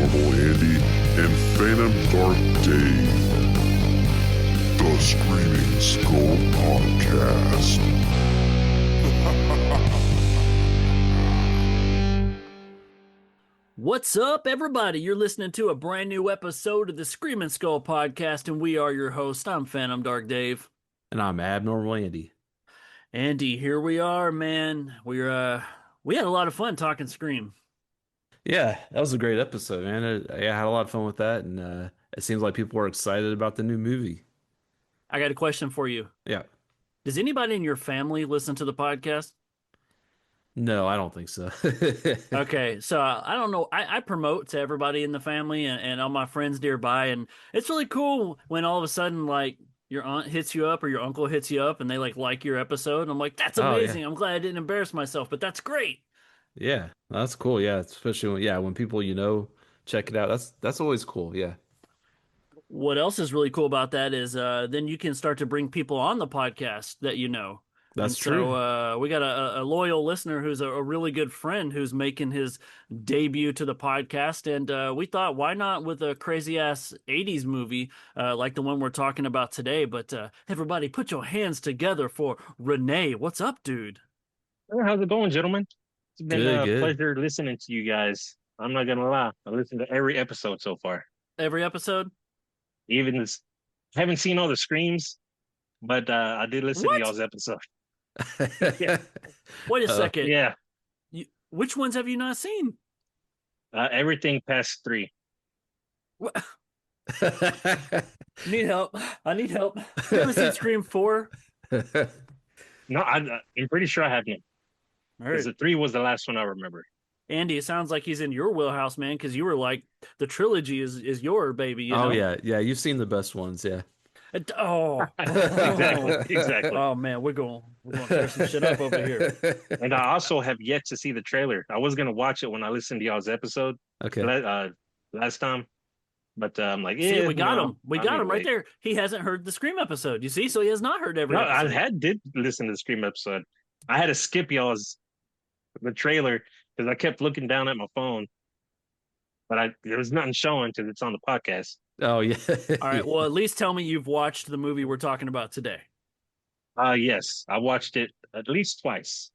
Paranormal Andy and Phantom Dark Dave. The Screaming Skull Podcast. What's up, everybody? You're listening to a brand new episode of the Screaming Skull Podcast, and we are your hosts. I'm Phantom Dark Dave. And I'm Abnormal Andy. Andy, here we are, man. We had a lot of fun talking Scream. Yeah, that was a great episode, man. I had a lot of fun with that, and it seems like people are excited about the new movie. I got a question for you. Yeah. Does anybody in your family listen to the podcast? No, I don't think so. Okay, so I don't know. I promote to everybody in the family and all my friends nearby, and it's really cool when all of a sudden, like, your aunt hits you up or your uncle hits you up and they like your episode. And I'm like, that's amazing. Yeah. I'm glad I didn't embarrass myself, but that's great. Yeah, that's cool. Yeah, especially when people check it out. That's always cool. Yeah. What else is really cool about that is then you can start to bring people on the podcast that you know. That's true. So we got a loyal listener who's a really good friend who's making his debut to the podcast. And we thought, why not with a crazy-ass 80s movie like the one we're talking about today? But everybody, put your hands together for Renee. What's up, dude? How's it going, gentlemen? It's been Good, a good. pleasure listening to you guys. I'm not going to lie. I listened to every episode so far. Every episode? Even this, I haven't seen all the screams, but I did listen to y'all's episode. Yeah. Wait a second. Yeah. Which ones have you not seen? Everything past 3. Need help. I need help. You ever seen Scream 4? No, I'm pretty sure I haven't. Heard. Because the 3 was the last one I remember. Andy, it sounds like he's in your wheelhouse, man, because you were like, the trilogy is your baby. You know? Oh yeah, you've seen the best ones, yeah. Exactly. Oh man, we're going to tear some shit up over here. And I also have yet to see the trailer. I was going to watch it when I listened to y'all's episode Okay. last time. But I'm like, See, yeah, we got him. We got him right wait. there. He hasn't heard the Scream episode. You see, so he has not heard every No, episode. I did listen to the Scream episode. I had to skip the trailer because I kept looking down at my phone, but there was nothing showing because it's on the podcast. Oh yeah. All right. Well, at least tell me you've watched the movie we're talking about today. Yes, I watched it at least twice.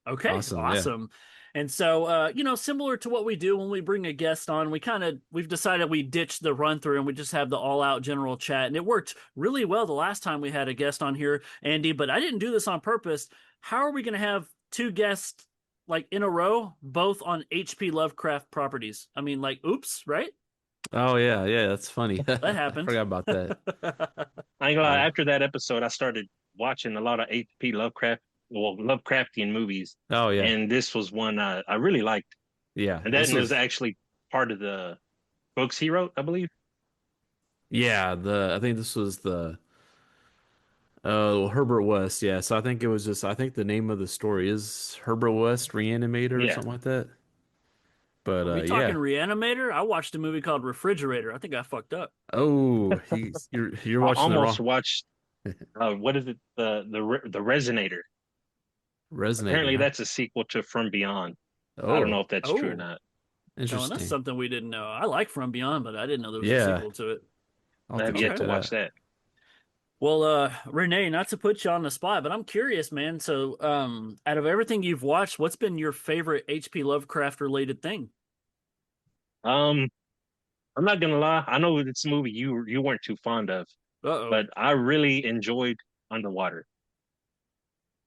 Okay, Awesome, awesome. And so, similar to what we do when we bring a guest on, we've decided we ditch the run through and we just have the all out general chat. And it worked really well the last time we had a guest on here, Andy, but I didn't do this on purpose. How are we going to have 2 guests like in a row, both on H.P. Lovecraft properties? I mean, like, oops, right? Oh yeah, that's funny. That happened. I forgot about that. I ain't gonna lie, after that episode, I started watching a lot of H.P. Lovecraftian movies. Oh yeah. And this was one I really liked. Yeah. And that was actually part of the books he wrote, I believe. Yeah, I think this was the Herbert West, yeah. So I think the name of the story is Herbert West Re-Animator or something like that. But Are we talking Re-Animator? I watched a movie called Refrigerator. I think I fucked up. Oh, you're watching I almost the wrong... watched what is it? The Resonator. Resonator. Apparently that's a sequel to From Beyond. Oh. I don't know if that's true or not. Interesting. No, that's something we didn't know. I like From Beyond, but I didn't know there was a sequel to it. I have yet to watch that. Well, Renee, not to put you on the spot, but I'm curious, man. So, out of everything you've watched, what's been your favorite H.P. Lovecraft related thing? I'm not gonna lie. I know it's a movie you weren't too fond of, but I really enjoyed Underwater.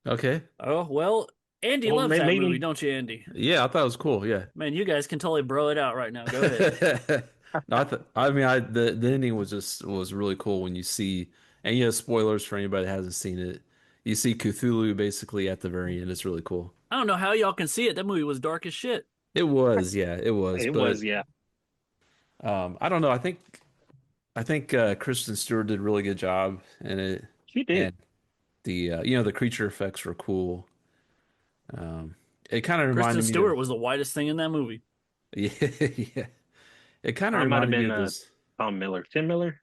Okay. Oh well, Andy loves that movie, don't you, Andy? Yeah, I thought it was cool. Yeah. Man, you guys can totally bro it out right now. Go ahead. No, the ending was really cool when you see. And spoilers for anybody that hasn't seen it. You see Cthulhu basically at the very end. It's really cool. I don't know how y'all can see it. That movie was dark as shit. It was, yeah, it was. It was, yeah. I don't know. I think Kristen Stewart did a really good job in it. She did. And the creature effects were cool. It kind of reminded me. Kristen Stewart was the whitest thing in that movie. Yeah, yeah. It kind of reminded me of this. Tim Miller.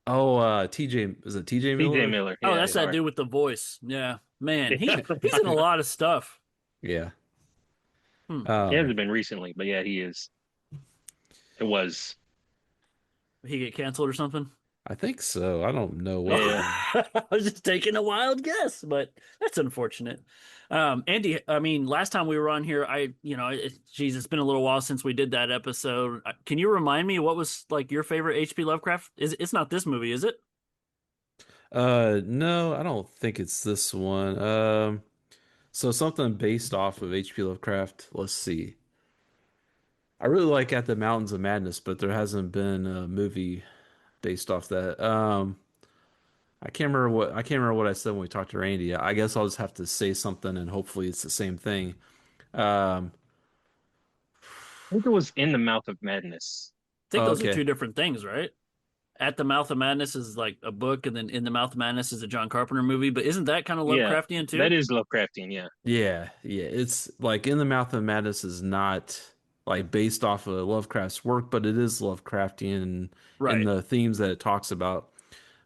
Oh, TJ, is it TJ Miller? TJ Miller. Yeah, that's that dude with the voice. Yeah, man, he's in a lot of stuff. Yeah. He hasn't been recently, but yeah, he is. It was. He get canceled or something? I think so. I don't know what. Yeah. I was just taking a wild guess, but that's unfortunate. Andy, I mean, last time we were on here, geez, it's been a little while since we did that episode. Can you remind me what was like your favorite H.P. Lovecraft? It's not this movie, is it? No, I don't think it's this one. So something based off of H.P. Lovecraft. Let's see. I really like At the Mountains of Madness, but there hasn't been a movie based off that. I can't remember what I said when we talked to Randy. I guess I'll just have to say something and hopefully it's the same thing. Um, I think it was In the Mouth of Madness. I think those are okay. two different things, right? At the Mouth of Madness is like a book, and then In the Mouth of Madness is a John Carpenter movie. But isn't that kind of Yeah, Lovecraftian too? that is Lovecraftian, yeah. Yeah, yeah. It's like In the Mouth of Madness is not like based off of Lovecraft's work, but it is Lovecraftian in Right. the themes that it talks about.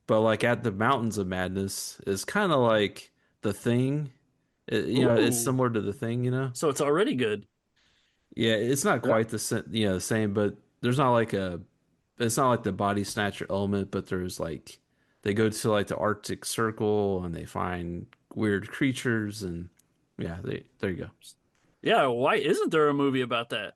But like At the Mountains of Madness is kind of like The Thing. It's Ooh. similar to The Thing, you know? So it's already good. Yeah, it's not Yeah. quite the same, but there's not like it's not like the body snatcher element, but there's like they go to like the Arctic Circle and they find weird creatures and yeah, there you go. Yeah, why isn't there a movie about that?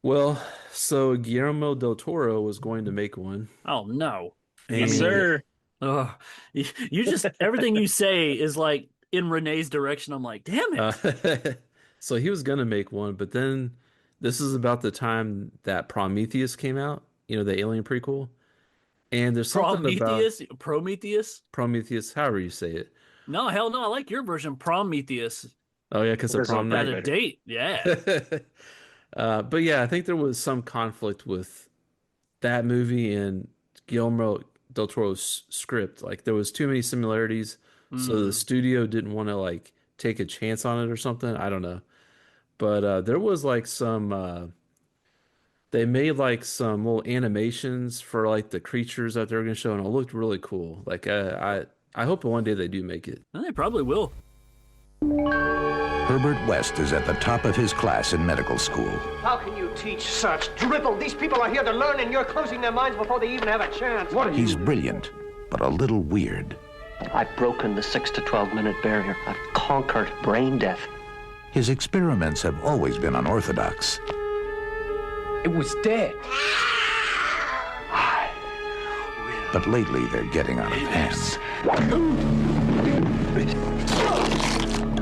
Well, so Guillermo del Toro was going to make one, Oh no. Yes, and sir. Oh, you just everything you say is like in Renee's direction. I'm like, damn uh, it. so he was gonna make one, but then this is about the time that Prometheus came out, the Alien prequel, and there's something about Prometheus? Prometheus, however you say it. No, hell no. I like your version, Prometheus. Oh yeah, because of There's prom no Got night. a better. date. Yeah. But yeah, I think there was some conflict with that movie and Guillermo del Toro's script. Like there was too many similarities, so the Hmm. studio didn't want to like take a chance on it or something. I don't know. But there was like some they made like some little animations for like the creatures that they're gonna show, and it looked really cool. Like I hope one day they do make it. Well, they probably will. Herbert West is at the top of his class in medical school. How can you teach such drivel? These people are here to learn, and you're closing their minds before they even have a chance. What are He's brilliant, but a little weird. I've broken the 6 to 12 minute barrier. I've conquered brain death. His experiments have always been unorthodox. It was dead. But lately, they're getting out of hand.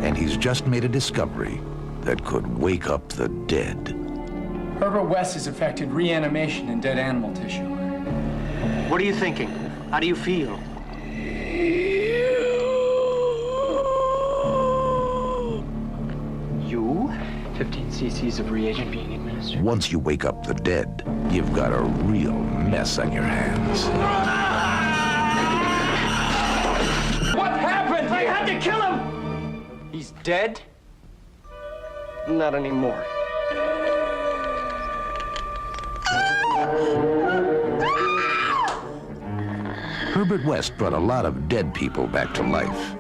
And he's just made a discovery that could wake up the dead. Herbert West has affected reanimation in dead animal tissue. What are you thinking? How do you feel? You? 15 cc's of reagent being administered. Once you wake up the dead, you've got a real mess on your hands. What happened? I had to kill him! He's dead? Not anymore. Herbert West brought a lot of dead people back to life.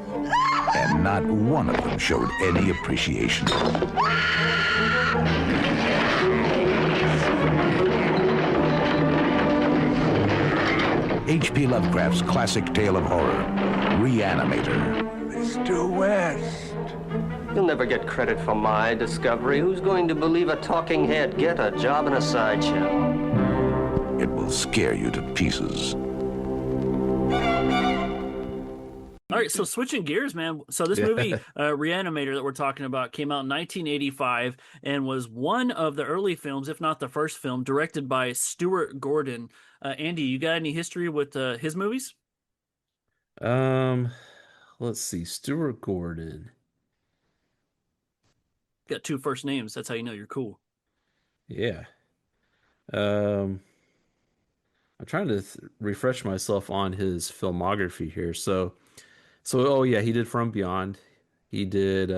And not one of them showed any appreciation. H.P. Lovecraft's classic tale of horror, Re-Animator. Mr. West. You'll never get credit for my discovery. Who's going to believe a talking head get a job in a sideshow? It will scare you to pieces. All right, so switching gears, man. So this movie, Reanimator, that we're talking about, came out in 1985 and was one of the early films, if not the first film, directed by Stuart Gordon. Andy, you got any history with his movies? Let's see, Stuart Gordon. Got two first names. That's how you know you're cool. Yeah. I'm trying to refresh myself on his filmography here. Oh yeah, he did From Beyond. He did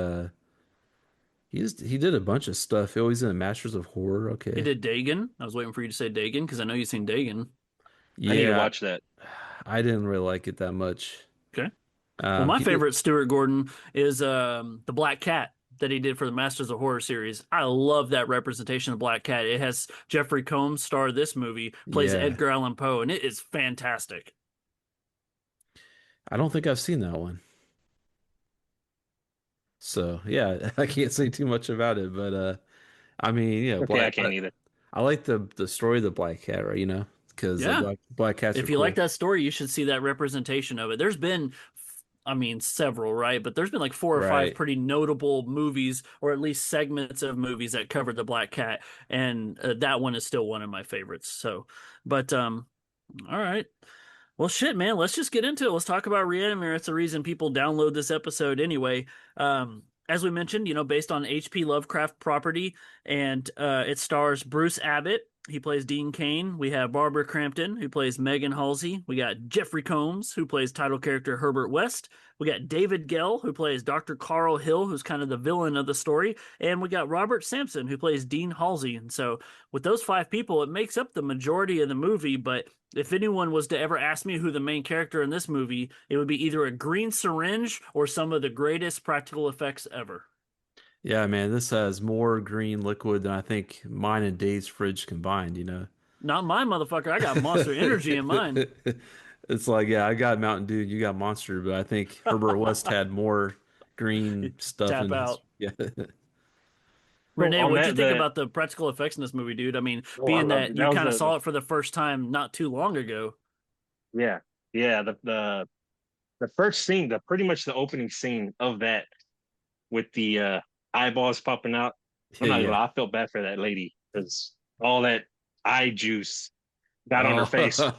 he did a bunch of stuff. He always in Masters of Horror. He Okay. did Dagon. I was waiting for you to say Dagon because I know you've seen Dagon. Yeah, I need to watch that. I didn't really like it that much. Okay. Well, my he did- favorite Stuart Gordon is The Black Cat. that he did for the Masters of Horror series. I love that representation of Black Cat. It has Jeffrey Combs, star of this movie, plays Yeah. Edgar Allan Poe, and it is fantastic. I don't think I've seen that one. So yeah, I can't say too much about it, but I mean, you know, Okay, I can't either. I like the story of the Black Cat, right? You know, because Yeah. Black Cats are If you cool. like that story, you should see that representation of it. There's been, I mean, several, right? But there's been like 4 or 5 Right. pretty notable movies, or at least segments of movies that covered the Black Cat, and that one is still one of my favorites. So, but all right. Well, shit, man. Let's just get into it. Let's talk about Reanimator. It's the reason people download this episode anyway. As we mentioned, you know, based on H.P. Lovecraft property, and it stars Bruce Abbott. He plays Dean Cain. We have Barbara Crampton, who plays Megan Halsey. We got Jeffrey Combs, who plays title character Herbert West. We got David Gell, who plays Dr. Carl Hill, who's kind of the villain of the story. And we got Robert Sampson, who plays Dean Halsey. And so with those 5 people, it makes up the majority of the movie. But if anyone was to ever ask me who the main character in this movie, it would be either a green syringe or some of the greatest practical effects ever. Yeah, man, this has more green liquid than I think mine and Dave's fridge combined, you know. Not mine, motherfucker. I got Monster Energy in mine. It's like, yeah, I got Mountain Dew, you got Monster, but I think Herbert West had more green stuff Tap in his, out. yeah. Renee, on what'd you that- think that- about the practical effects in this movie, dude? I mean, Oh, I being loved that it. you That was kind of the- saw it for the first time not too long ago. Yeah, yeah. The first scene, pretty much the opening scene of that, with the eyeballs popping out. I'm not gonna lie, I felt bad for that lady because all that eye juice got on her face. I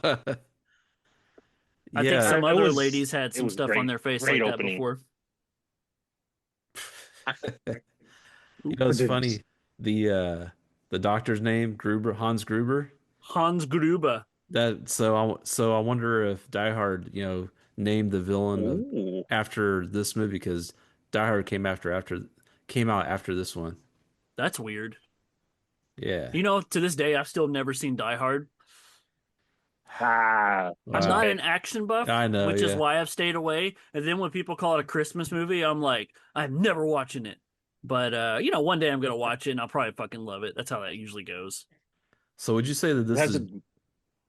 think Yeah, some It other was- ladies had it some was stuff great. on their face Great like that opening. before. you know, it's funny. The doctor's name, Gruber, Hans Gruber. Hans Gruber. So I wonder if Die Hard, you know, named the villain Ooh. after this movie because Die Hard came out after this one. That's weird. Yeah. You know, to this day, I've still never seen Die Hard. Ah, I'm Wow. not an action buff, I know, which is yeah. why I've stayed away. And then when people call it a Christmas movie, I'm like, I'm never watching it. But you know, one day I'm gonna watch it and I'll probably fucking love it. That's how that usually goes. So would you say that this It has is?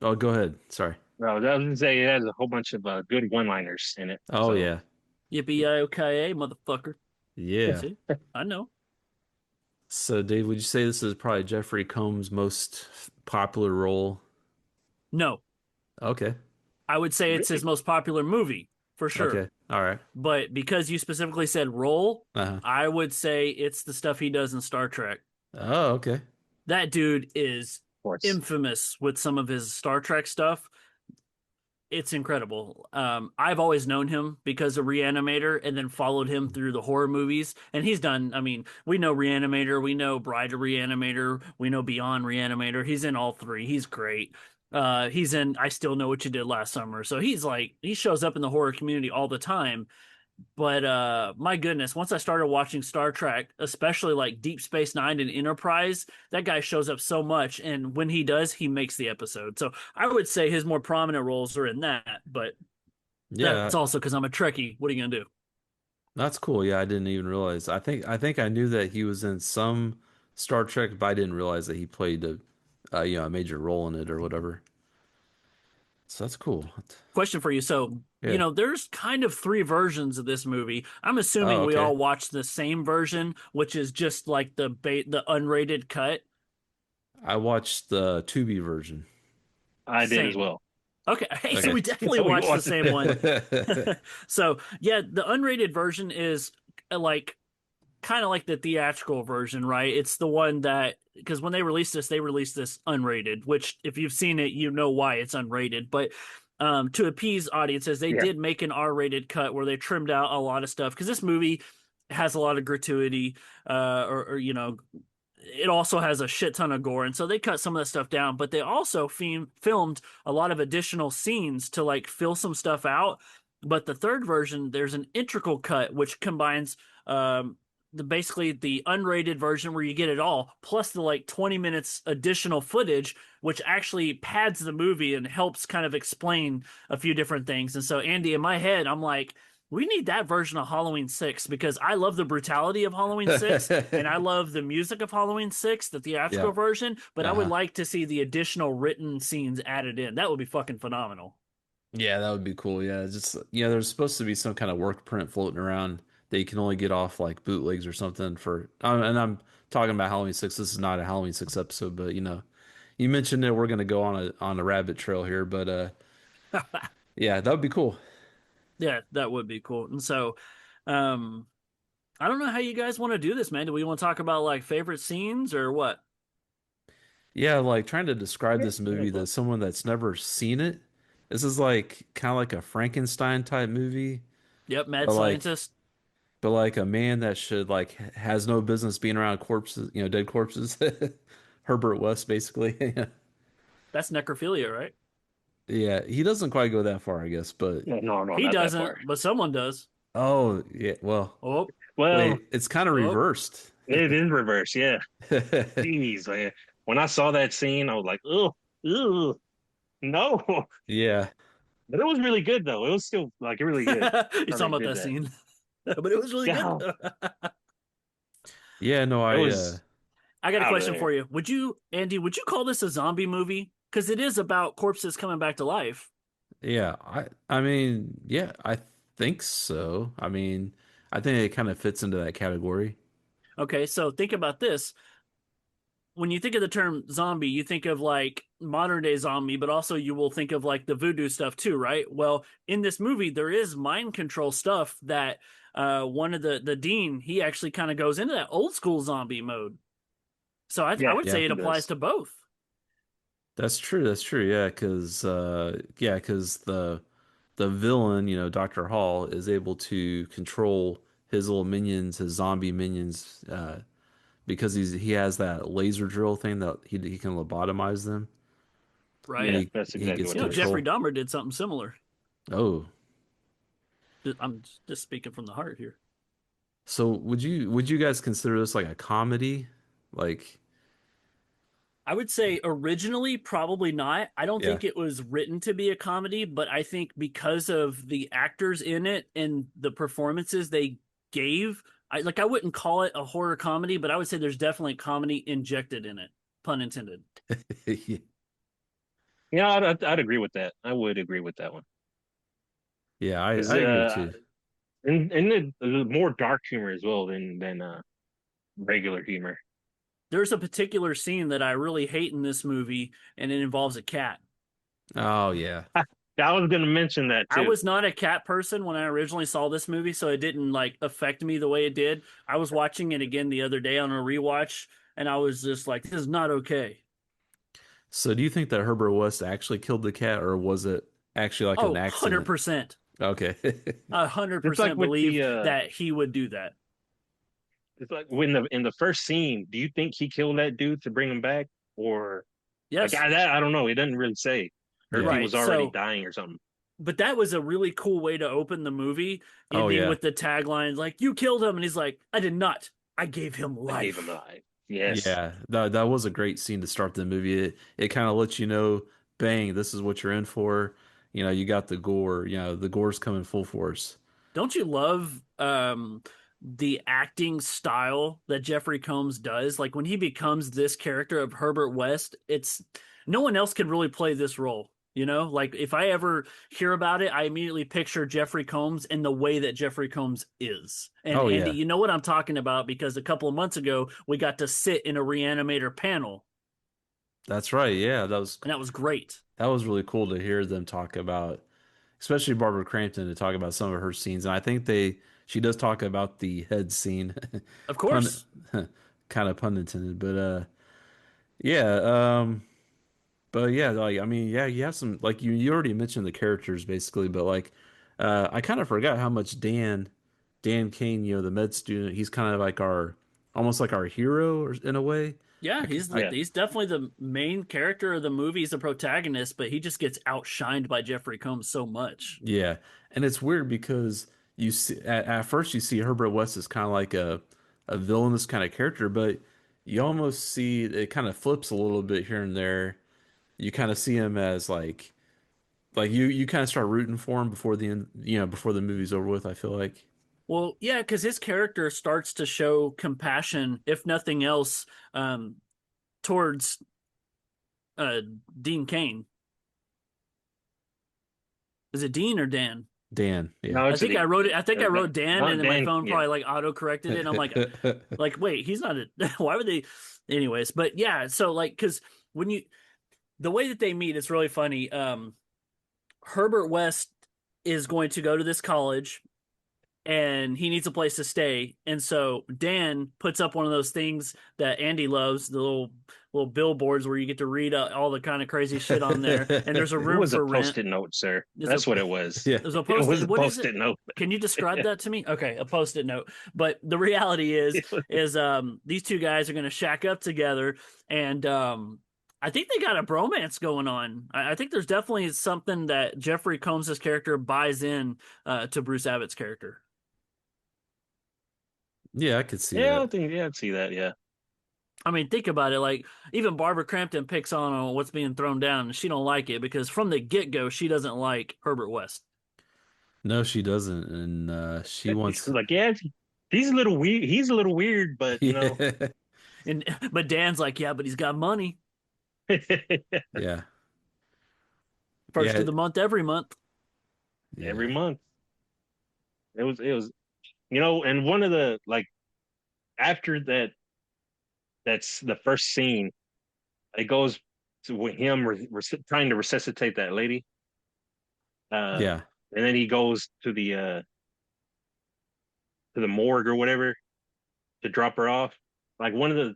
Oh, go ahead. Sorry. no, I was gonna say it has a whole bunch of good one-liners in it. Oh so- yeah, Yippee-ki-yay, motherfucker. yeah. See? I know. So Dave, would you say this is probably Jeffrey Combs' most popular role? No, Okay. I would say it's his most popular movie for sure. Okay. All right. But because you specifically said role, Uh-huh. I would say it's the stuff he does in Star Trek. Oh, okay. That dude is Of course. infamous with some of his Star Trek stuff. It's incredible. I've always known him because of Re-Animator and then followed him through the horror movies. And he's done, I mean, we know Re-Animator, we know Bride of Re-Animator, we know Beyond Re-Animator. He's in all 3. He's great. He's in I Still Know What You Did Last Summer. So he's like, he shows up in the horror community all the time. But my goodness, once I started watching Star Trek, especially like Deep Space Nine and Enterprise, that guy shows up so much. And when he does, he makes the episode. So I would say his more prominent roles are in that. But Yeah, that's also because I'm a Trekkie. What are you going to do? that's cool. Yeah, I didn't even realize. I think I knew that he was in some Star Trek, but I didn't realize that he played a major role in it or whatever. So that's cool. Question for you. So, Yeah. you know, there's kind of 3 versions of this movie. I'm assuming Oh, we okay. all watched the same version, which is just like the unrated cut. I watched the Tubi version. I did as Same. well. Okay. Hey, so Okay. we definitely So we watched the watched same one. So, yeah, the unrated version is like kind of like the theatrical version, right? It's the one that, because when they released this unrated, which if you've seen it, you know why it's unrated. But to appease audiences, they did make an R-rated cut where they trimmed out a lot of stuff because this movie has a lot of gratuity, or you know, it also has a shit ton of gore, and so they cut some of that stuff down. But they also filmed a lot of additional scenes to like fill some stuff out. But the third version, there's an integral cut which combines basically the unrated version where you get it all, plus the like 20 minutes additional footage, which actually pads the movie and helps kind of explain a few different things. And so, Andy, in my head, I'm like, We need that version of Halloween 6 because I love the brutality of Halloween 6 and I love the music of Halloween 6, the theatrical Yeah. version, but I would Uh-huh. like to see the additional written scenes added in. That would be fucking phenomenal. Yeah, that would be cool. Yeah, just there's supposed to be some kind of work print floating around that you can only get off like bootlegs or something for. And I'm talking about Halloween 6. This is not a Halloween 6 episode, but you mentioned that we're gonna go on a rabbit trail here, but yeah, that would be cool. Yeah, that would be cool. And so, um, I don't know how you guys want to do this, man. Do we want to talk about like favorite scenes or what? Yeah, like trying to describe Yeah, this yeah, movie to but someone that's never seen it. This is like kind of like a Frankenstein type movie, Yep, mad but like scientist. but like a man that should like has no business being around corpses, dead corpses. Herbert West, basically. That's necrophilia, right? Yeah, he doesn't quite go that far, I guess, but no, He not that far. doesn't, but someone does. oh yeah, well, Oh, Well, wait, it's kind of oh. reversed. it is reverse. Yeah. Jeez, man. When I saw that scene, I was like, oh, no. Yeah, But it was really good, though. It was still like really good. He's How talking they about did that that. scene. But it was really good. Yeah, yeah, no, it I was I got a out of question there. for you. Andy, would you call this a zombie movie? Because it is about corpses coming back to life. yeah, I mean, yeah, I think so. I mean, I think it kind of fits into that category. Okay, so think about this. When you think of the term zombie, you think of like modern day zombie, but also you will think of like the voodoo stuff too, right? Well, in this movie, there is mind control stuff that one of the dean, he actually kind of goes into that old school zombie mode. So I Yeah, would Yeah, say it he applies does. to both. that's true. That's true. Yeah, because the villain, Dr. Hall, is able to control his little minions, his zombie minions, because he has that laser drill thing that he can lobotomize them, and Right. Yeah, he that's he exactly gets what You it know, is. Jeffrey control. Dahmer did something similar. Oh, I'm just speaking from the heart here. so would you guys consider this like a comedy? Like, I would say originally, probably not. I don't yeah, think it was written to be a comedy, but I think because of the actors in it and the performances they gave, I wouldn't call it a horror comedy, but I would say there's definitely comedy injected in it, pun intended. Yeah, I'd agree with that. I would agree with that one. yeah, I Because I agree too. and the more dark humor as well than regular humor. There's a particular scene that I really hate in this movie, and it involves a cat. Oh yeah, I was gonna mention that I too. was not a cat person when I originally saw this movie, so it didn't like affect me the way it did. I was watching it again the other day on a rewatch, and I was just like, "This is not okay." so do you think that Herbert West actually killed the cat, or was it actually like Oh, an 100 accident? percent, Okay. a hundred It's like percent with believe the that he would do that. it's like when the in the first scene. Do you think he killed that dude to bring him back, or like Yes, I don't know. It doesn't really say, or if Yeah. he right. was already So, dying or something. but that was a really cool way to open the movie, Oh ending yeah. with the tagline like, "You killed him," and he's like, "I did not. I gave him I gave him a life." life. Yes. Yeah, that was a great scene to start the movie. It kind of lets you know, bang, this is what you're in for. You got the gore. The gore's coming full force. Don't you love the acting style that Jeffrey Combs does? Like when he becomes this character of Herbert West, it's no one else can really play this role. You know, like if I ever hear about it, I immediately picture Jeffrey Combs in the way that Jeffrey Combs is. And Oh Andy, yeah, you know what I'm talking about because a couple of months ago we got to sit in a Reanimator panel, that's right. Yeah, that was and that was great. that was really cool to hear them talk about, especially Barbara Crampton to talk about some of her scenes. And I think she does talk about the head scene, Of pun, course. kind of pun intended. Yeah. But yeah, like I mean, yeah, you have some like you already mentioned the characters basically, but like I kind of forgot how much Dan Kane, the med student, he's kind of like our almost like our hero or, in a way. Yeah, I, c- I- Yeah. he's definitely the main character of the movie. He's the protagonist, but he just gets outshined by Jeffrey Combs so much. yeah, and it's weird because you see at first you see Herbert West as kind of like a villainous kind of character, but you almost see it kind of flips a little bit here and there. You kind of see him as like Like you kind of start rooting for him before the end, before the movie's over with, I feel like. Well, yeah, because his character starts to show compassion, if nothing else, towards uh, Dean Kane. Is it Dean or Dan? Dan, yeah. No, I it's think I wrote it. I think I no, wrote Dan, not and then my Dan, phone yeah. probably like auto corrected it. And I'm like, wait, he's not a. Why would they? Anyways, but yeah, so like, because when the way that they meet, it's really funny. Herbert West is going to go to this college and he needs a place to stay. And so Dan puts up one of those things that Andy loves, the little billboards where you get to read all the kind of crazy shit on there. And there's a It room was a for rent. post-it note, sir. There's That's a- what it was. Yeah. There's a It post. was a What is post-it it? note. Can you describe that to me? Okay, a post-it note. But the reality is these two guys are going to shack up together, and I think they got a bromance going on. I think there's definitely something that Jeffrey Combs' character buys in to Bruce Abbott's character. Yeah, I could see Yeah, that. I think I'd see that. Yeah. I mean, think about it. Like even Barbara Crampton picks on what's being thrown down, and she don't like it because from the get-go she doesn't like Herbert West. No, she doesn't, and she He's wants. like, yeah, he's a little weird. He's a little weird, but Yeah, And but Dan's like, yeah, but he's got money. yeah, First yeah, of the month every month. every yeah. month. It was, and one of the like after that's the first scene. It goes to him trying to resuscitate that lady. Yeah. And then he goes to the morgue or whatever to drop her off. Like one of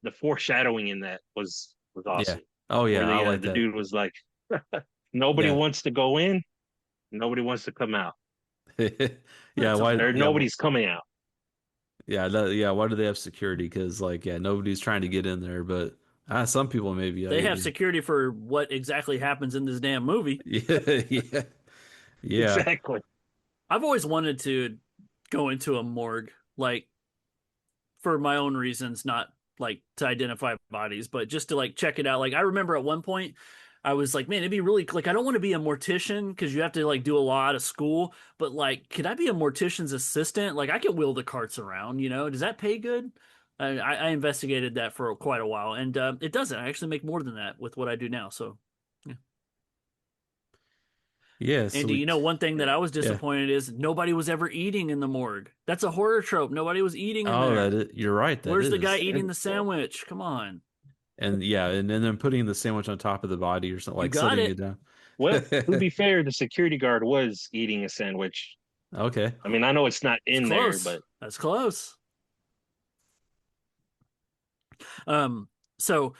the foreshadowing in that was Yeah. awesome. Oh Where yeah, I like the that. dude was like, nobody Yeah. wants to go in, nobody wants to come out, Yeah, why or yeah, nobody's coming out. yeah, why do they have security? Because like nobody's trying to get in there, but some people maybe They have security for what exactly happens in this damn movie. Yeah, yeah. Yeah. Exactly. I've always wanted to go into a morgue, like for my own reasons, not like to identify bodies, but just to like check it out. Like I remember at one point I was like, man, it'd be really like I don't want to be a mortician because you have to like do a lot of school, but like, could I be a mortician's assistant? Like I can wheel the carts around, does that pay good? I investigated that for quite a while, and it doesn't. I actually make more than that with what I do now. So, yeah. Yeah, Andy, one thing that I was yeah. disappointed is nobody was ever eating in the morgue. That's a horror trope. Nobody was eating in Oh, there. you're right. Where's the guy is. eating the sandwich? Come on. And yeah, and then putting the sandwich on top of the body or something, You like got setting it. it down. Well, to be fair, the security guard was eating a sandwich. Okay. I mean, I know it's not in It's there, close. but That's close. So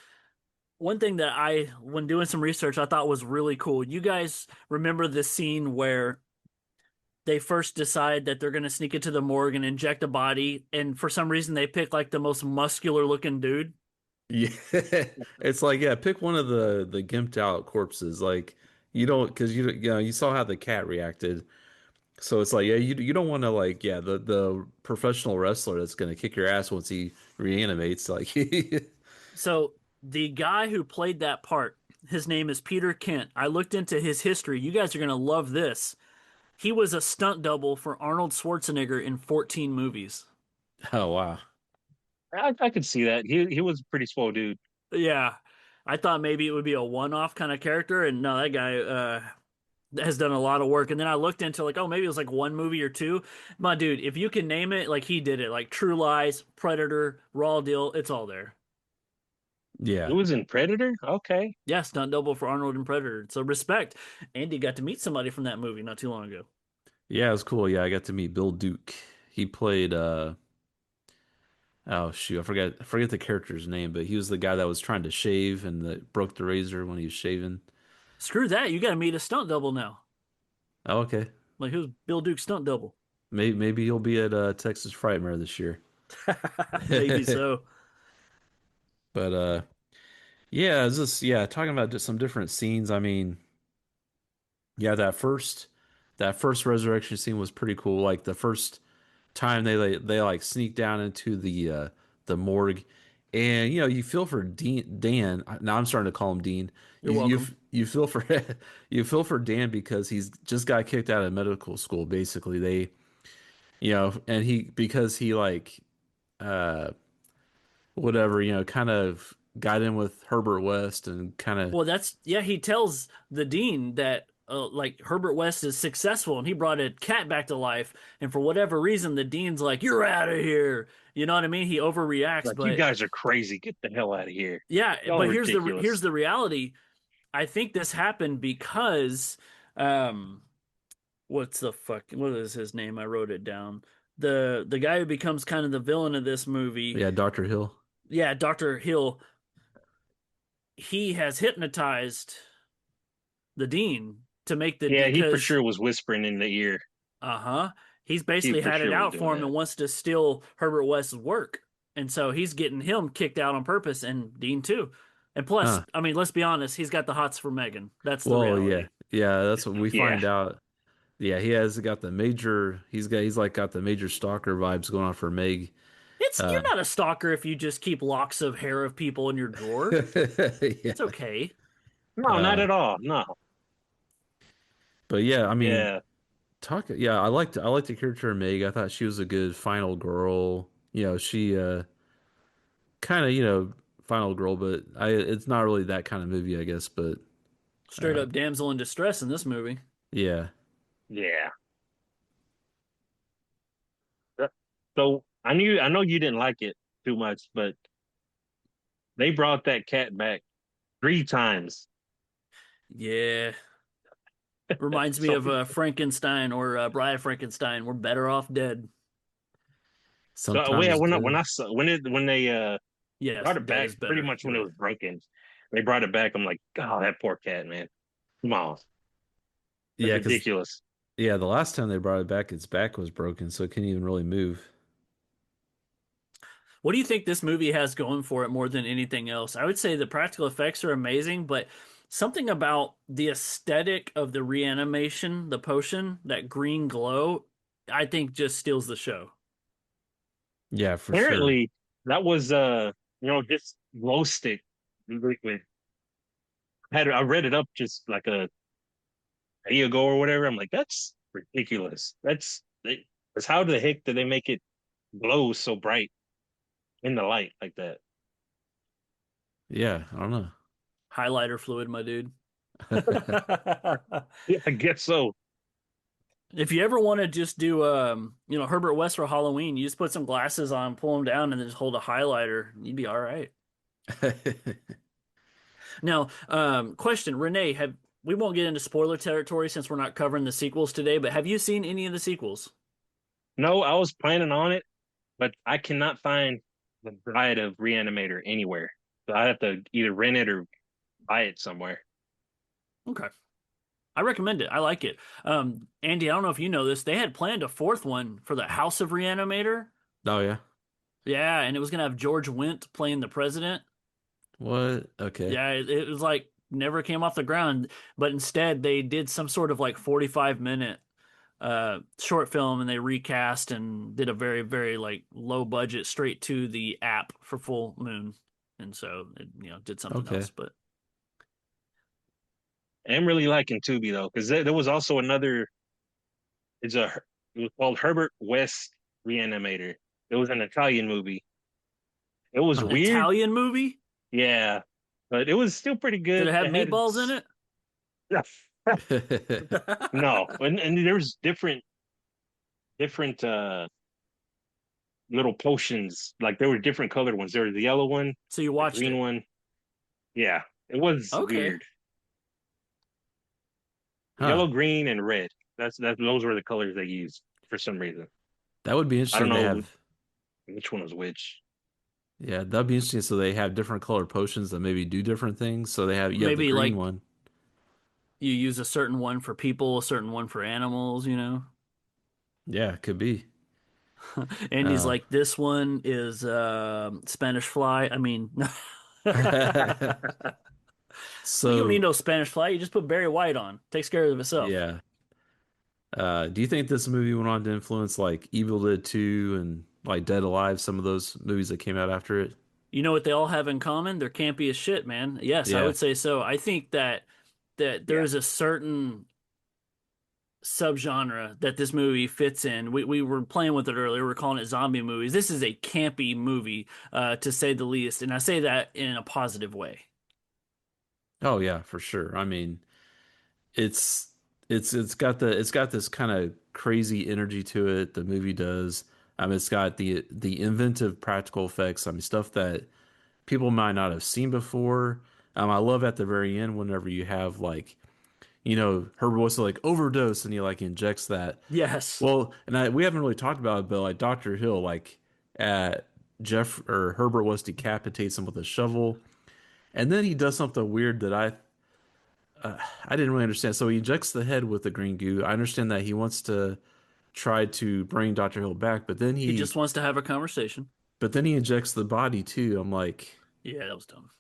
one thing that when doing some research, I thought was really cool. You guys remember the scene where they first decide that they're going to sneak into the morgue and inject a body, and for some reason they pick like the most muscular looking dude? Yeah. It's like, yeah, pick one of the gimped out corpses. Like you don't, because you saw how the cat reacted. So it's like, yeah, you don't want to like, yeah, the professional wrestler that's going to kick your ass once he reanimates. Like, So the guy who played that part, his name is Peter Kent. I looked into his history. You guys are going to love this. He was a stunt double for Arnold Schwarzenegger in 14 movies. oh wow. I could see that. He was a pretty swole dude. Yeah. I thought maybe it would be a one-off kind of character, and no, that guy has done a lot of work. And then I looked into like, oh, maybe it was like one movie or two. My dude, if you can name it, like he did it, like True Lies, Predator, Raw Deal, it's all there. Yeah. He was in Predator? Okay. Yeah, stunt double for Arnold and Predator. So respect. Andy got to meet somebody from that movie not too long ago. Yeah, it was cool. Yeah, I got to meet Bill Duke. He played oh shoot, I forget the character's name, but he was the guy that was trying to shave and that broke the razor when he was shaving. Screw that. You got to meet a stunt double now. Oh, okay. Like, who's Bill Duke's stunt double? Maybe he'll be at Texas Frightmare this year. Maybe so. But yeah, it's just talking about just some different scenes. I mean, yeah, that first resurrection scene was pretty cool. Like the first time they like sneak down into the morgue, And you feel for Dan. Now I'm starting to call him Dean. You're welcome. You feel for you feel for Dan because he's just got kicked out of medical school. Basically, and because he like uh whatever, kind of got in with Herbert West and kind of Well, he tells the dean that like Herbert West is successful and he brought a cat back to life, and for whatever reason the dean's like, "You're out of here." You know what I mean? He overreacts, Like, you but guys are crazy. Get the hell out of here. yeah, Y'all but are here's ridiculous. the reality. I think this happened because what's the fuck? What is his name? I wrote it down. The guy who becomes kind of the villain of this movie. yeah, Dr. Hill. Yeah, Dr. Hill. He has hypnotized the dean to make the Yeah, he for because sure was whispering in the ear. he's basically for had it sure was out doing for him that. and wants to steal Herbert West's work, and so he's getting him kicked out on purpose, and Dean too. And plus, Huh. I mean, let's be honest, he's got the hots for Megan. That's the Well, reality. yeah, that's what we Yeah. find out. Yeah, he has got the major. He's like got the major stalker vibes going on for Meg. You're Uh, not a stalker if you just keep locks of hair of people in your drawer. yeah. It's okay. No, not Uh, at all. No. but yeah, I mean, Yeah. I liked the character of Meg. I thought she was a good final girl. She kind of, final girl, but it's not really that kind of movie, I guess, but Straight up damsel in distress in this movie. yeah. Yeah. So I know you didn't like it too much, but they brought that cat back 3 times. Yeah. Reminds me So, of Frankenstein or Bride of Frankenstein. We're better off dead. yeah, Sometimes when I saw when they Yes, brought it dead back is better. pretty much when You're it was broken, they brought it back. I'm like, oh, that poor cat, man. Come on. That's yeah, because ridiculous. yeah, the last time they brought it back, its back was broken, so it couldn't even really move. What do you think this movie has going for it more than anything else? I would say the practical effects are amazing, but something about the aesthetic of the reanimation, the potion, that green glow, I think just steals the show. Yeah, for sure. Apparently, that was just glow stick liquid. I read it up just like a day ago or whatever. I'm like, that's ridiculous. That's how the heck did they make it glow so bright in the light like that? Yeah, I don't know. Highlighter fluid, my dude. Yeah, I guess so. If you ever want to just do, Herbert West for Halloween, you just put some glasses on, pull them down, and then just hold a highlighter. You'd be all right. Now, question, Renee, we won't get into spoiler territory since we're not covering the sequels today, but have you seen any of the sequels? No, I was planning on it, but I cannot find the Bride of Reanimator anywhere. So I have to either rent it or buy it somewhere. Okay. I recommend it. I like it. Andy, I don't know if you know this. They had planned a fourth one for the House of Reanimator. Oh yeah. Yeah, and it was going to have George Wendt playing the president. What? Okay. Yeah, it was like never came off the ground, but instead they did some sort of like 45-minute short film, and they recast and did a very, very like low budget straight to the app for Full Moon. And so it, did something Okay. else, but I'm really liking Tubi though, because there was also another. It was called Herbert West Reanimator. It was an Italian movie. It was an weird, Italian movie? yeah, but it was still pretty good. Did it have It had meatballs in it? No, and there's different little potions. Like there were different colored ones. There was the yellow one, So you the watched green it. one. Yeah, it was Okay. weird. Huh. Yellow, green, and red. Those were the colors they used for some reason. That would be I interesting don't to know have. which one was which. Yeah, that'd be interesting. So they have different color potions that maybe do different things. So you have the Maybe green like one. you use a certain one for people, a certain one for animals, Yeah, it could be. And he's Uh, like, this one is Spanish fly. I mean, you don't need so no Spanish fly. You just put Barry White on. Takes care of itself. yeah. Do you think this movie went on to influence like Evil Dead 2 and like Dead Alive, some of those movies that came out after it? You know what they all have in common? They're campy as shit, man. Yes, I Yeah. would say so. I think that there is a certain subgenre that this movie fits in. We were playing with it earlier. We're calling it zombie movies. This is a campy movie, to say the least, and I say that in a positive way. Oh yeah, for sure. I mean, it's it's got this kind of crazy energy to it. The movie does. It's got the inventive practical effects. I mean, stuff that people might not have seen before. I love at the very end whenever you have like, Herbert West like overdose and he like injects that. Yes, Well, and we haven't really talked about it, but like Dr. Hill, like at Jeff or Herbert West decapitates him with a shovel, and then he does something weird that I didn't really understand. So he injects the head with the green goo. I understand that he wants to try to bring Dr. Hill back, he just wants to have a conversation. but then he injects the body too. Yeah, that was dumb.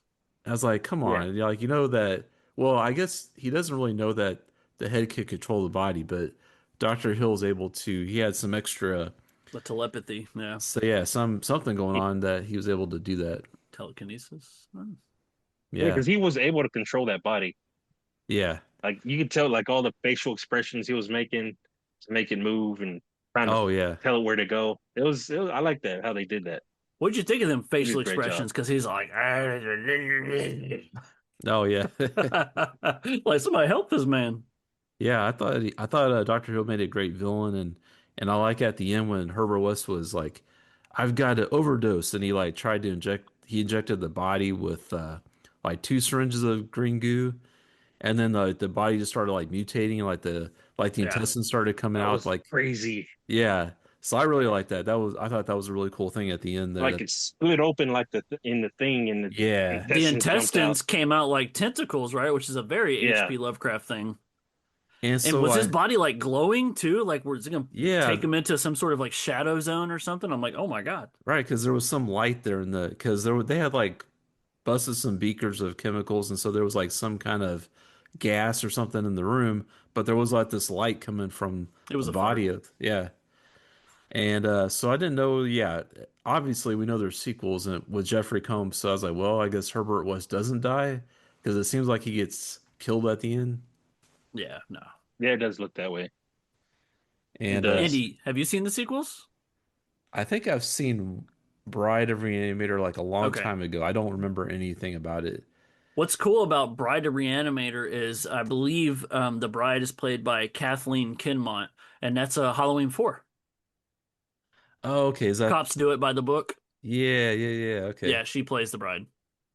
I was like, come Yeah. on, like that. Well, I guess he doesn't really know that the head can control the body, but Dr. Hill's able to. He had some extra. The telepathy, yeah, So yeah, something going on that he was able to do that. telekinesis. Yeah, Yeah, because he was able to control that body. yeah. Like you could tell, like all the facial expressions he was making to make it move and trying to Oh yeah. tell it where to go. I like that how they did that. What'd you think of them He did facial a great job. expressions? Because he's like, Oh yeah. like somebody help this man. Yeah, I thought Dr. Hill made a great villain, and I like at the end when Herbert West was like, "I've got to overdose," and he like tried to injected the body with like 2 syringes of green goo, and then the body just started like mutating, like the Yeah. intestines started coming That out, was like crazy. yeah. So I really like that. I thought that was a really cool thing at the end there. Like it split open like in the thing and the Yeah, The intestines jumped out. intestines came out like tentacles, right? Which is a very Yeah. H.P. Lovecraft thing. and And so was his I body like glowing too? Like, was it gonna yeah take him into some sort of like shadow zone or something? I'm like, oh my god. right because there was some light there in because they had like busted some beakers of chemicals, and so there was like some kind of gas or something in the room, but there was like this light coming from It was the a body fart. of yeah. And so I didn't know. Yeah, obviously we know there's sequels and with Jeffrey Combs, so I was like, well, I guess Herbert West doesn't die because it seems like he gets killed at the end. Yeah, no. Yeah, it does look that way. And does. Andy, have you seen the sequels? I think I've seen Bride of Reanimator like a long Okay. time ago. I don't remember anything about it. What's cool about Bride of Reanimator is I believe the bride is played by Kathleen Kinmont, and that's a Halloween 4. Oh, okay. Is that? Cops do it by the book. Yeah. Okay. Yeah, she plays the bride.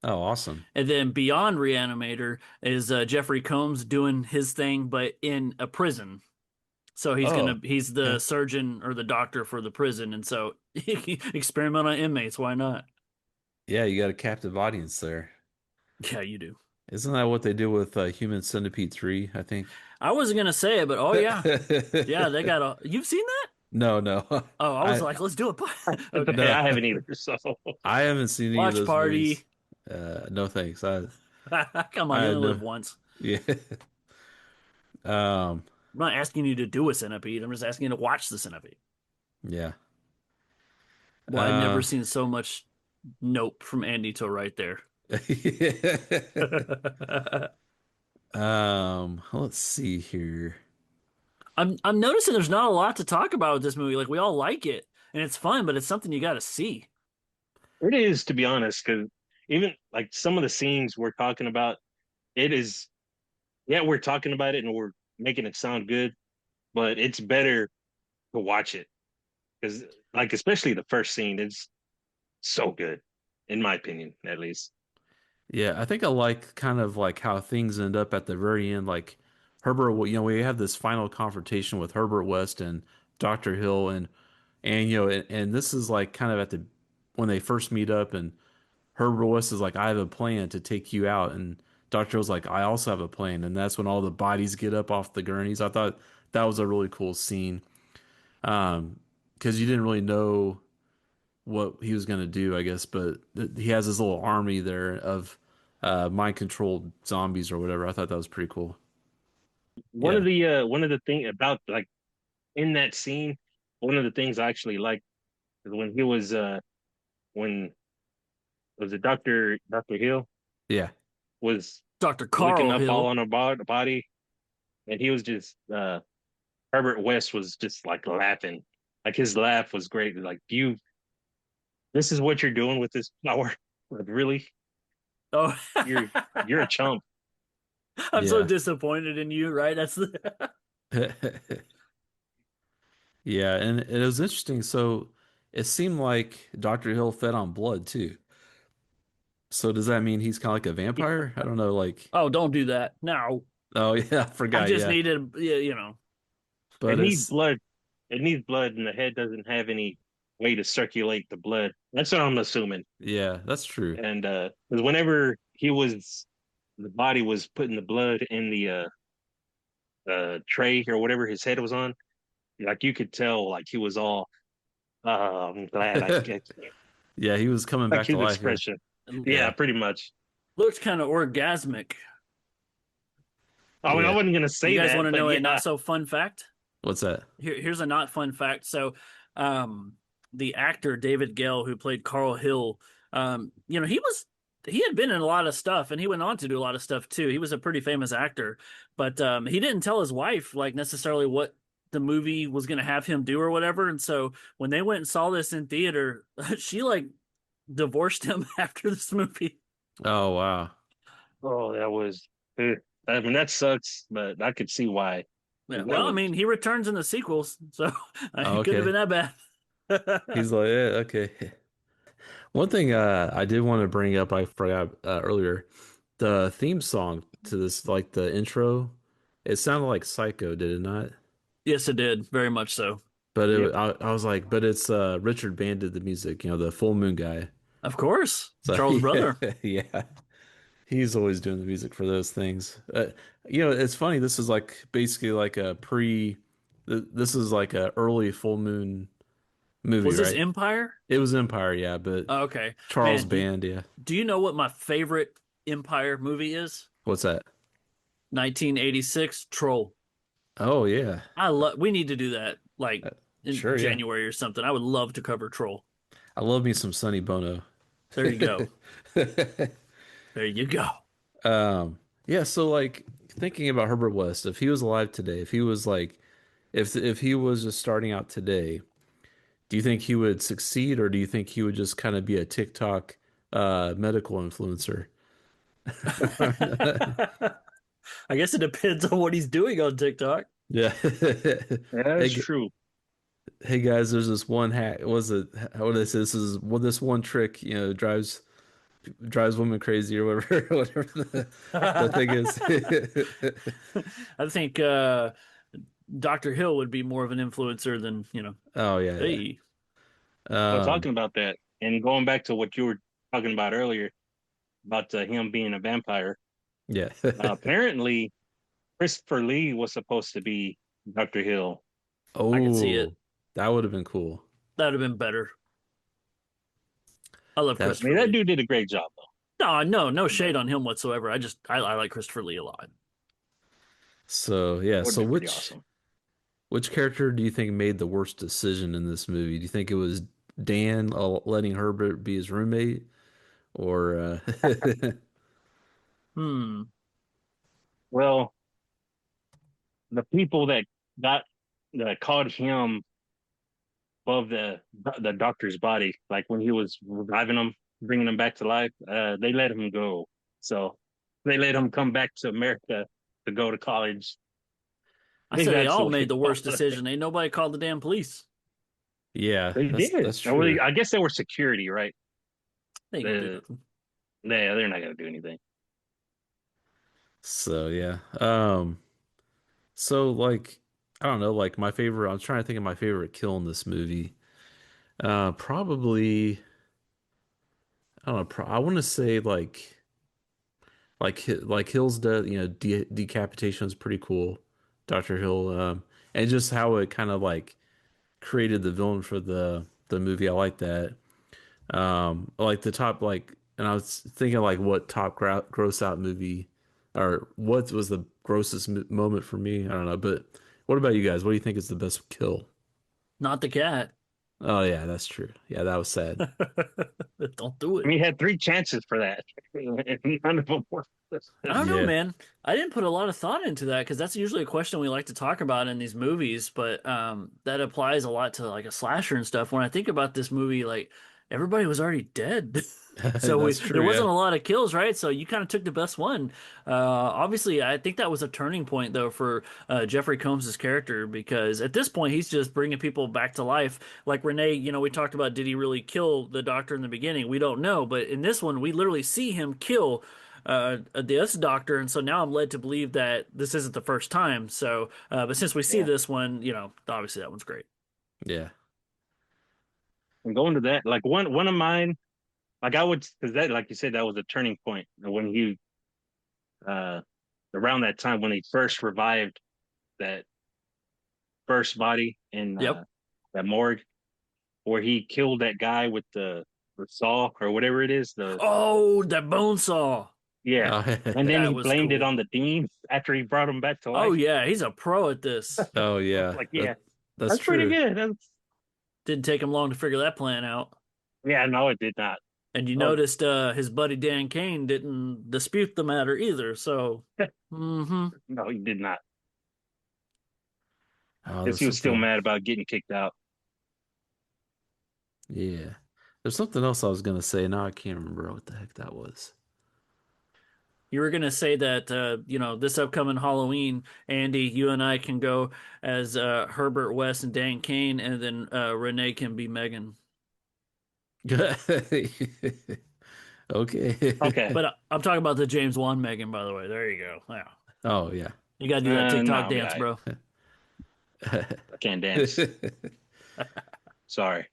Oh, awesome. And then Beyond Reanimator is Jeffrey Combs doing his thing, but in a prison. So he's the okay. surgeon or the doctor for the prison, and so experiment on inmates. Why not? Yeah, you got a captive audience there. Yeah, you do. Isn't that what they do with Human Centipede 3, I think? I wasn't gonna say it, but oh yeah, yeah, they got a. You've seen that? No. Oh, I was like, let's do it. Okay. No. Yeah, I haven't either. So I haven't seen any Watch of those party. movies. No thanks. Come on, I you had only no- live once. Yeah. I'm not asking you to do a centipede. I'm just asking you to watch the centipede. Yeah. Well, I've never seen so much nope from Andy till right there. Let's see here. I'm noticing there's not a lot to talk about with this movie. Like we all like it and it's fun, but it's something you got to see. it is, to be honest, because even like some of the scenes we're talking about, it is, yeah, we're talking about it and we're making it sound good, but it's better to watch it because, like, especially the first scene, it's so good, in my opinion, at least. Yeah, I think I like kind of like how things end up at the very end. Like Herbert, we have this final confrontation with Herbert West and Dr. Hill, and and this is like kind of at the when they first meet up, and Herbert West is like, I have a plan to take you out, and Dr. Hill's like, I also have a plan, and that's when all the bodies get up off the gurneys. I thought that was a really cool scene, because you didn't really know what he was going to do, I guess, but he has his little army there of mind controlled zombies or whatever. I thought that was pretty cool. One of the thing about like in that scene, one of the things I actually liked is when he was when was it Dr. Hill Yeah. was Dr. looking Carl up all Hill. on her body, and he was just Herbert West was just like laughing. Like his laugh was great. Like this is what you're doing with this power. Like really, Oh, you're you're a chump. I'm so Yeah. disappointed in you, right? That's the Yeah, and it was interesting. So it seemed like Dr. Hill fed on blood too. So does that mean he's kind of like a vampire? I don't know, like, Oh, don't do that. No. oh yeah, I I forgot, just yeah. needed, yeah, you know. It But needs it's blood. It needs blood, and the head doesn't have any way to circulate the blood. That's what I'm assuming. yeah, that's true. And because whenever the body was putting the blood in the tray or whatever his head was on, like you could tell, like he was all, I'm glad I get Yeah, he was coming like back to his life, yeah. expression. Yeah, Yeah. pretty much. Looks kind of orgasmic. I mean, I Yeah. wasn't gonna say You guys that, want to but know a yeah. not so fun fact? What's that? Here's a not fun fact. So, the actor David Gale, who played Carl Hill, he had been in a lot of stuff, and he went on to do a lot of stuff too. He was a pretty famous actor, but he didn't tell his wife like necessarily what the movie was going to have him do or whatever. And so when they went and saw this in theater, she like divorced him after this movie. Oh wow. Oh, that was. I mean, that sucks, but I could see why. Yeah, That well, I was mean, he returns in the sequels, so Oh, it couldn't have okay. been that bad. He's like, yeah, okay. One thing I did want to bring up, I forgot earlier, the theme song to this, like the intro, it sounded like Psycho, did it not? Yes, it did, very much so. But Yep. I was like, but it's Richard Band did the music, the Full Moon guy. Of course, So Charles' brother. yeah, he's always doing the music for those things. It's funny. This is like basically like a this is like a early Full Moon movie, Was this right? Empire? It was Empire, yeah, but Oh, okay, Charles man. Band, yeah. Do you know what my favorite Empire movie is? What's that? 1986 Troll. Oh yeah. I love. We need to do that like Uh, in sure, yeah. January or something. I would love to cover Troll. I love me some Sonny Bono. There you go. There you go. Yeah, so like thinking about Herbert West, if he was alive today, if he was like if he was just starting out today, do you think he would succeed or do you think he would just kind of be a TikTok medical influencer? I guess it depends on what he's doing on TikTok. Yeah. Yeah, that's Hey, true. hey guys, there's this one hack. Was it what is this? This is well, this one trick, drives women crazy or whatever, whatever the thing is. I think Dr. Hill would be more of an influencer than, Oh yeah, yeah. hey. Well, Um, talking about that, and going back to what you were talking about earlier about him being a vampire. yeah. Apparently, Christopher Lee was supposed to be Dr. Hill. Oh, I can see it. that would have been cool. That would have been better. I love That I Christopher mean, that Lee. dude did a great job, though. No shade on him whatsoever. I like Christopher Lee a lot. So yeah, Would so be pretty awesome. which character do you think made the worst decision in this movie? Do you think it was Dan letting Herbert be his roommate, or Hmm. Well, the people got that caught him above the doctor's body, like when he was reviving him, bringing him back to life, they let him go. So they let him come back to America to go to college. I said they all made the worst They decision. Ain't nobody called the damn police. yeah, did. that's Or true. I guess they were security, right? They ain't gonna do nothing. They're not gonna do anything. So yeah, so like I don't know, like my favorite. I'm trying to think of my favorite kill in this movie. Probably I don't know. I want to say like Hill's death. Decapitation is pretty cool. Dr. Hill, and just how it kind of like created the villain for the movie. I like that. Like the top and I was thinking like what top gross out movie, or what was the grossest moment for me? I don't know, but what about you guys? What do you think is the best kill? Not the cat. Oh yeah, that's true. Yeah, that was sad. Don't do I it. mean, he had three chances for that. And none of them worked. I don't know, Yeah. man. I didn't put a lot of thought into that because that's usually a question we like to talk about in these movies, but that applies a lot to like a slasher and stuff. When I think about this movie, like everybody was already dead. So That's there true, wasn't yeah. a lot of kills, right? So you kind of took the best one. Obviously, I think that was a turning point though for Jeffrey Combs's character because at this point he's just bringing people back to life. Like Renee, we talked about did he really kill the doctor in the beginning? We don't know, but in this one we literally see him kill this doctor, and so now I'm led to believe that this isn't the first time. So, but since we see Yeah. this one, obviously that one's great. Yeah. And going to that, like one of mine, like I would, because that, like you said, that was a turning point when he, uh, around that time when he first revived that first body in Yep. that morgue, where he killed that guy with the saw or whatever it is. The Oh, that bone saw. Yeah, Oh, and then That he was blamed it cool. on the dean after he brought him back to Oh life. yeah, he's a pro at this. oh yeah. Like, yeah, That's that's pretty true. good. Didn't take him long to figure that plan out. Yeah, no, it did not. And you Oh, noticed his buddy Dan Kane didn't dispute the matter either. So, mm-hmm. no, he did not. Oh, Guess there's he was still something. mad about getting kicked out. Yeah. There's something else I was gonna say. Now I can't remember what the heck that was. You were gonna say that this upcoming Halloween, Andy, you and I can go as Herbert West and Dan Kane, and then Renee can be Megan. Okay. Okay. But I'm talking about the James Wan Megan, by the way. There you go. Yeah, Oh yeah. you got to do that TikTok No, dance, bro. I can't dance. Sorry.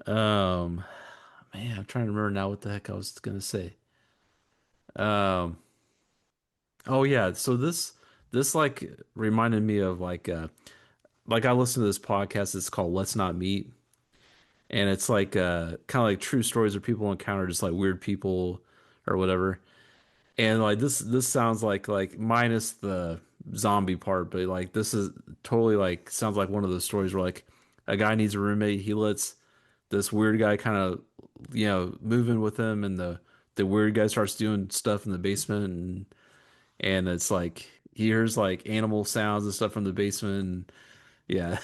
Um, man, I'm trying to remember now what the heck I was gonna say. Um, oh yeah, so this like reminded me of like I listened to this podcast. It's called Let's Not Meet, and it's like kind of like true stories where people encounter just like weird people or whatever. And like this sounds like minus the zombie part, but like this is totally like sounds like one of those stories where like a guy needs a roommate. He lets this weird guy kind of move in with him, and the weird guy starts doing stuff in the basement, and it's like he hears like animal sounds and stuff from the basement. And yeah.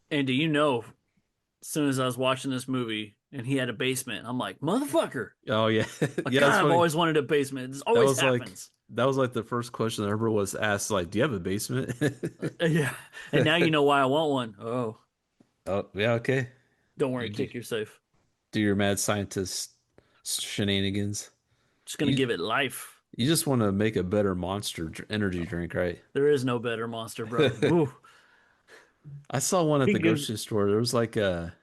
And do you know, as soon as I was watching this movie and he had a basement, I'm like, motherfucker! Oh yeah. Like, Yeah, God, it's I've funny. always wanted a basement. This That always was like happens. that was like the first question that Herbert was asked, like, do you have a basement? Yeah, and now you know why I want one. Oh, Oh, yeah, okay. don't worry, You do, kick, you're safe. do your mad scientist shenanigans. Just gonna You give it life. you just want to make a better monster energy drink, right? There is no better monster, bro. Ooh. I saw one at the Speaking of, grocery store. There was like a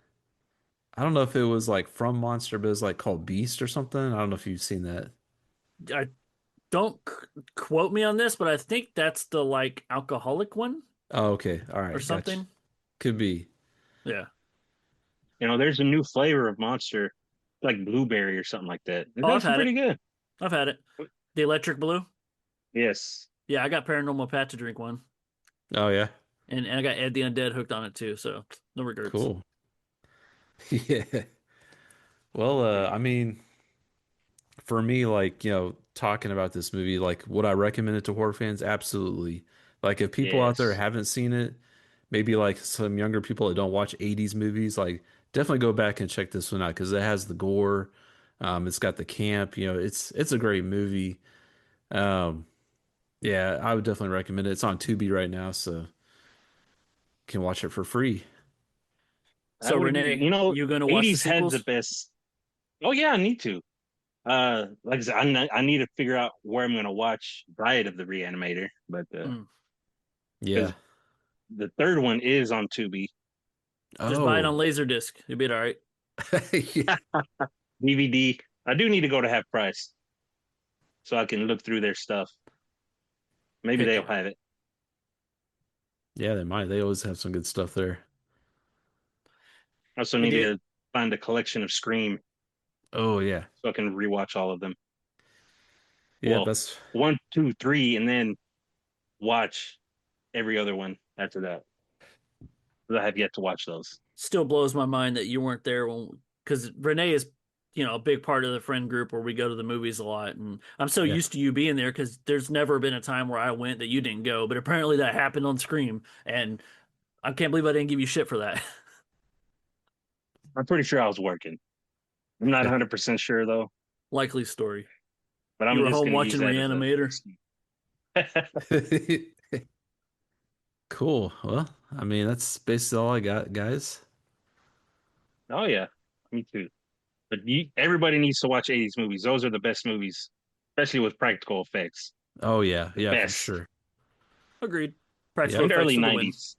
I don't know if it was like from Monster, but it was like called Beast or something. I don't know if you've seen that. I don't quote me on this, but I think that's the like alcoholic one Oh, okay. All or right, gotcha. something. Could be. Yeah. there's a new flavor of Monster, like blueberry or something like that. It's Oh, I've actually had it. pretty good. I've had it. The electric blue. Yes. Yeah, I got Paranormal Pat to drink one, Oh yeah. and I got Ed the Undead hooked on it too. So no regrets. Cool. Yeah. Well, I mean, for me, like, talking about this movie, like, would I recommend it to horror fans? Absolutely. Like, if people out there Yes. haven't seen it, maybe like some younger people that don't watch 80s movies, like, definitely go back and check this one out because it has the gore. It's got the camp, it's a great movie. Um, yeah, I would definitely recommend it. It's on Tubi right now, so you can watch it for free. I So would, Renee, you gonna watch the 80s had the sequels? best. Oh yeah, I need to. Like I said, I need to figure out where I'm gonna watch Bride of the Reanimator, but Mm. Yeah. because the third one is on Tubi Just buy it on Oh. Laserdisc. You'll be all right. Yeah. DVD. I do need to go to Half Price so I can look through their stuff. Maybe Heck they'll yeah. have it. Yeah, they might. They always have some good stuff there. I also And need do, to find a collection of Scream Oh yeah. so I can rewatch all of them. Yeah, Well, that's 1, 2, 3, and then watch every other one after that. I have yet to watch those. Still blows my mind that you weren't there because Renee is, a big part of the friend group where we go to the movies a lot. And I'm so used to you being there because there's never been a time where I went that you didn't go. But apparently that happened on Scream. And I can't believe I didn't give you shit for that. I'm pretty sure I was working. I'm not 100% sure though. Likely story. But I'm you were just home gonna use watching that Re-Animator. Cool. Well, I mean, that's basically all I got, guys. Oh yeah, me too. But everybody needs to watch 80s movies. Those are the best movies, especially with practical effects. Oh yeah, yeah, best. for sure. Agreed. Practical And effects early for the win. 90s.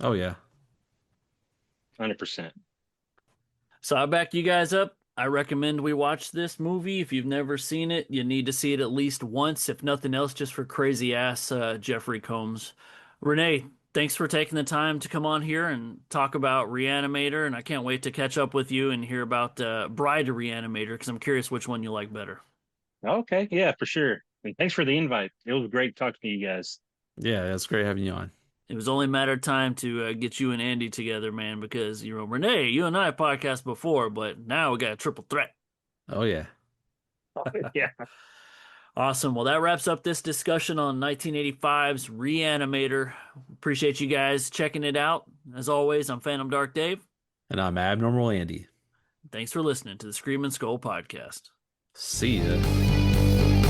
Oh yeah. 100%. So I back you guys up. I recommend we watch this movie. If you've never seen it, you need to see it at least once, if nothing else, just for crazy ass Jeffrey Combs. Renee, thanks for taking the time to come on here and talk about Re-Animator, and I can't wait to catch up with you and hear about Bride of Re-Animator because I'm curious which one you like better. Okay, yeah, for sure. And thanks for the invite. It was great talking to you guys. Yeah, it's great having you on. It was only a matter of time to get you and Andy together, man, because, Renee, you and I have podcast before, but now we got a triple threat. Oh yeah. Yeah. Awesome. Well, that wraps up this discussion on 1985's Re-Animator. Appreciate you guys checking it out. As always, I'm Phantom Dark Dave. And I'm Abnormal Andy. Thanks for listening to the Scream and Skull podcast. See ya.